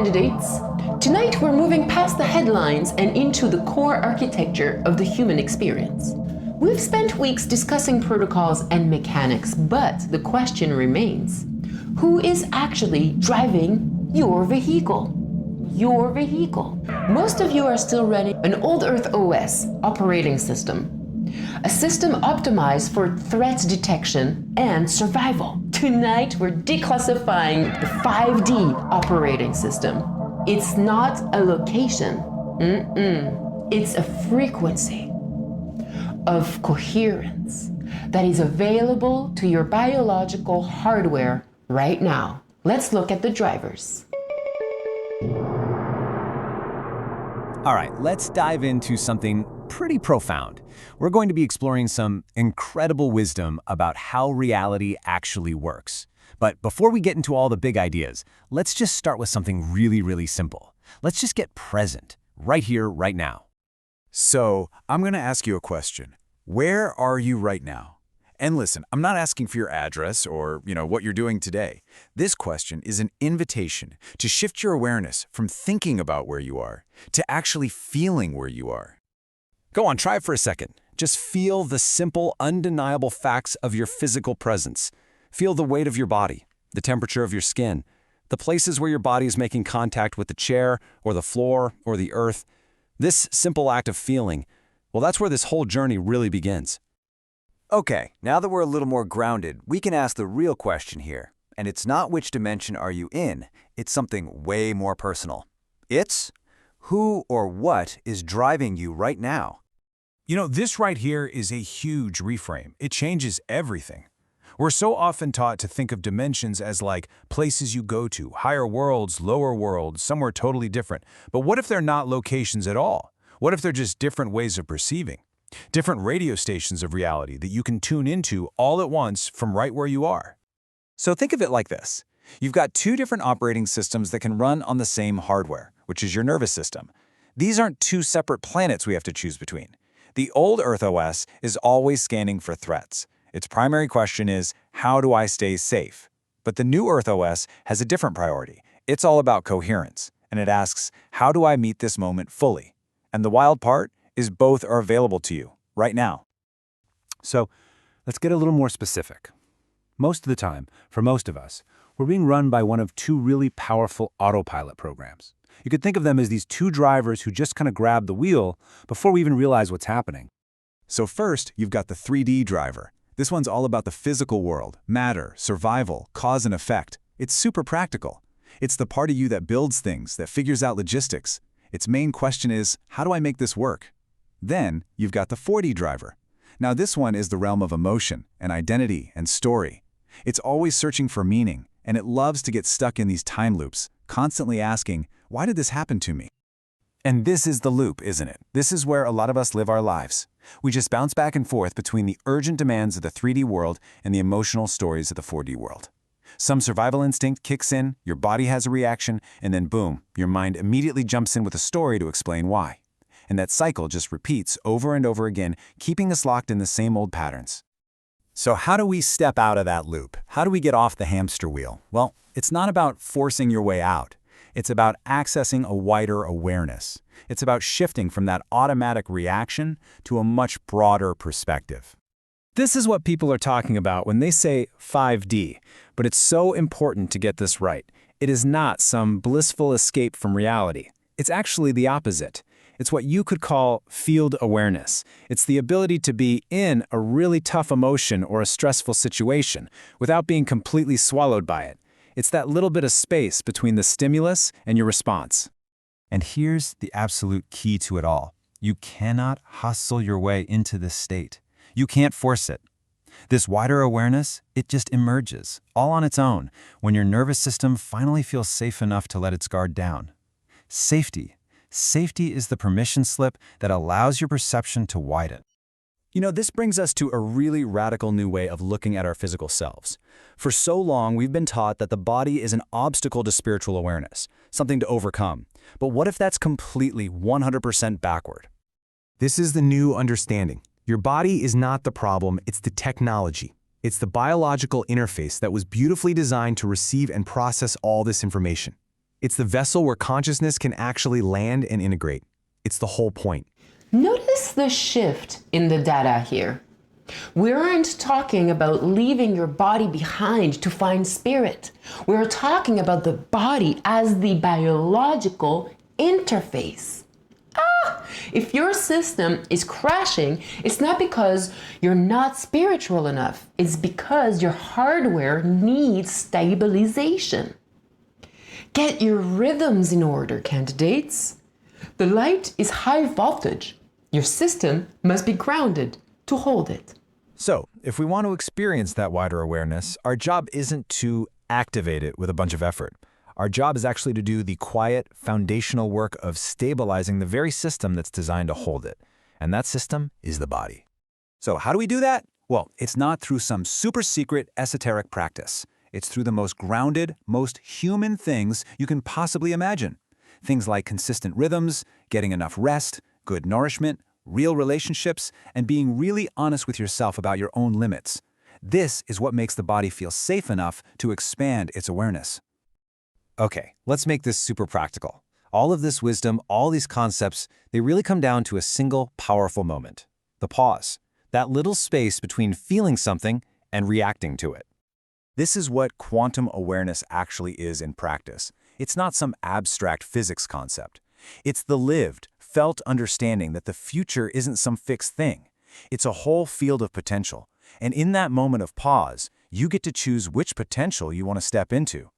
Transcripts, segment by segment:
candidates. Tonight we're moving past the headlines and into the core architecture of the human experience. We've spent weeks discussing protocols and mechanics, but the question remains, who is actually driving your vehicle? Your vehicle. Most of you are still running an old Earth OS operating system, a system optimized for threat detection and survival. Tonight, we're declassifying the 5D operating system. It's not a location. It's a frequency of coherence that is available to your biological hardware right now. Let's look at the drivers. All right, let's dive into something pretty profound. We're going to be exploring some incredible wisdom about how reality actually works. But before we get into all the big ideas, let's just start with something really simple. Let's just get present, right here, right now. So, I'm going to ask you a question. Where are you right now? And listen, I'm not asking for your address or, what you're doing today. This question is an invitation to shift your awareness from thinking about where you are to actually feeling where you are. Go on, try it for a second. Just feel the simple, undeniable facts of your physical presence. Feel the weight of your body, the temperature of your skin, the places where your body is making contact with the chair or the floor or the earth. This simple act of feeling, well, that's where this whole journey really begins. Okay, now that we're a little more grounded, we can ask the real question here. And it's not which dimension are you in, it's something way more personal. It's who or what is driving you right now. This right here is a huge reframe. It changes everything. We're so often taught to think of dimensions as like places you go to, higher worlds, lower worlds, somewhere totally different. But what if they're not locations at all? What if they're just different ways of perceiving? Different radio stations of reality that you can tune into all at once from right where you are. So think of it like this. You've got two different operating systems that can run on the same hardware, which is your nervous system. These aren't two separate planets we have to choose between. The old Earth OS is always scanning for threats. Its primary question is, how do I stay safe? But the new Earth OS has a different priority. It's all about coherence, and it asks, how do I meet this moment fully? And the wild part is both are available to you right now. So let's get a little more specific. Most of the time, for most of us, we're being run by one of two really powerful autopilot programs. You could think of them as these two drivers who just kind of grab the wheel before we even realize what's happening. So first, you've got the 3D driver. This one's all about the physical world, matter, survival, cause and effect. It's super practical. It's the part of you that builds things, that figures out logistics. Its main question is, how do I make this work? Then, you've got the 4D driver. Now this one is the realm of emotion and identity and story. It's always searching for meaning, and it loves to get stuck in these time loops, constantly asking, why did this happen to me? And this is the loop, isn't it? This is where a lot of us live our lives. We just bounce back and forth between the urgent demands of the 3D world and the emotional stories of the 4D world. Some survival instinct kicks in, your body has a reaction, and then boom, your mind immediately jumps in with a story to explain why. And that cycle just repeats over and over again, keeping us locked in the same old patterns. So how do we step out of that loop? How do we get off the hamster wheel? Well, it's not about forcing your way out. It's about accessing a wider awareness. It's about shifting from that automatic reaction to a much broader perspective. This is what people are talking about when they say 5D, but it's so important to get this right. It is not some blissful escape from reality. It's actually the opposite. It's what you could call field awareness. It's the ability to be in a really tough emotion or a stressful situation without being completely swallowed by it. It's that little bit of space between the stimulus and your response. And here's the absolute key to it all. You cannot hustle your way into this state. You can't force it. This wider awareness, it just emerges, all on its own, when your nervous system finally feels safe enough to let its guard down. Safety. Safety is the permission slip that allows your perception to widen. This brings us to a really radical new way of looking at our physical selves. For so long, we've been taught that the body is an obstacle to spiritual awareness, something to overcome. But what if that's completely 100% backward? This is the new understanding. Your body is not the problem, it's the technology. It's the biological interface that was beautifully designed to receive and process all this information. It's the vessel where consciousness can actually land and integrate. It's the whole point. Notice the shift in the data here. We aren't talking about leaving your body behind to find spirit. We're talking about the body as the biological interface. If your system is crashing, it's not because you're not spiritual enough. It's because your hardware needs stabilization. Get your rhythms in order, candidates. The light is high voltage. Your system must be grounded to hold it. So, if we want to experience that wider awareness, our job isn't to activate it with a bunch of effort. Our job is actually to do the quiet, foundational work of stabilizing the very system that's designed to hold it. And that system is the body. So how do we do that? Well, it's not through some super secret esoteric practice. It's through the most grounded, most human things you can possibly imagine. Things like consistent rhythms, getting enough rest, good nourishment, real relationships, and being really honest with yourself about your own limits. This is what makes the body feel safe enough to expand its awareness. Okay, let's make this super practical. All of this wisdom, all these concepts, they really come down to a single powerful moment. The pause. That little space between feeling something and reacting to it. This is what quantum awareness actually is in practice. It's not some abstract physics concept. It's the lived, felt understanding that the future isn't some fixed thing. It's a whole field of potential. And in that moment of pause, you get to choose which potential you want to step into.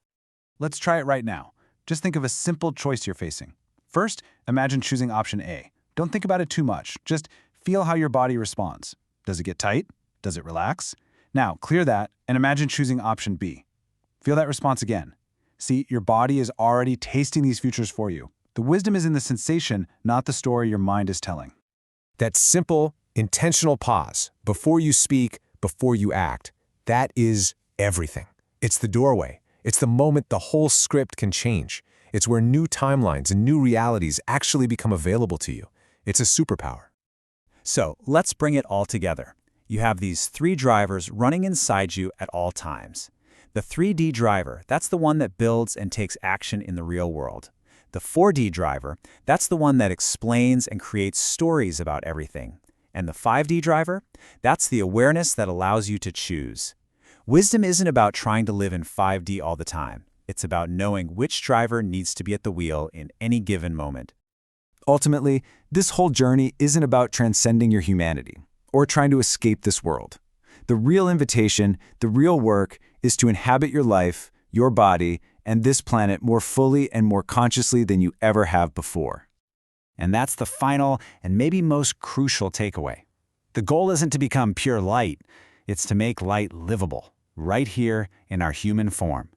Let's try it right now. Just think of a simple choice you're facing. First, imagine choosing option A. Don't think about it too much. Just feel how your body responds. Does it get tight? Does it relax? Now, clear that and imagine choosing option B. Feel that response again. See, your body is already tasting these futures for you. The wisdom is in the sensation, not the story your mind is telling. That simple, intentional pause, before you speak, before you act, that is everything. It's the doorway. It's the moment the whole script can change. It's where new timelines and new realities actually become available to you. It's a superpower. So, let's bring it all together. You have these three drivers running inside you at all times. The 3D driver, that's the one that builds and takes action in the real world. The 4D driver, that's the one that explains and creates stories about everything. And the 5D driver, that's the awareness that allows you to choose. Wisdom isn't about trying to live in 5D all the time. It's about knowing which driver needs to be at the wheel in any given moment. Ultimately, this whole journey isn't about transcending your humanity or trying to escape this world. The real invitation, the real work, is to inhabit your life, your body, and this planet more fully and more consciously than you ever have before. And that's the final and maybe most crucial takeaway. The goal isn't to become pure light. It's to make light livable, right here in our human form.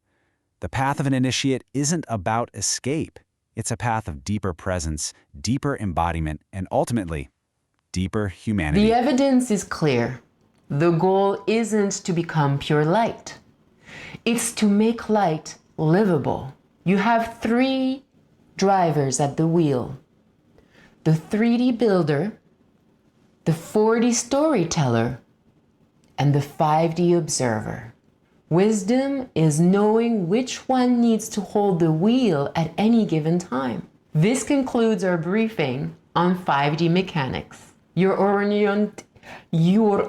The path of an initiate isn't about escape. It's a path of deeper presence, deeper embodiment, and ultimately, deeper humanity. The evidence is clear. The goal isn't to become pure light. It's to make light livable. You have three drivers at the wheel. The 3D builder, the 4D storyteller, and the 5D observer. Wisdom is knowing which one needs to hold the wheel at any given time. This concludes our briefing on 5D mechanics. Your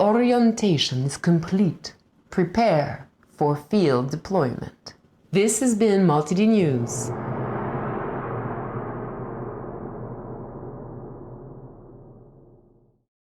orientation is complete. Prepare for field deployment. This has been Multi-D News.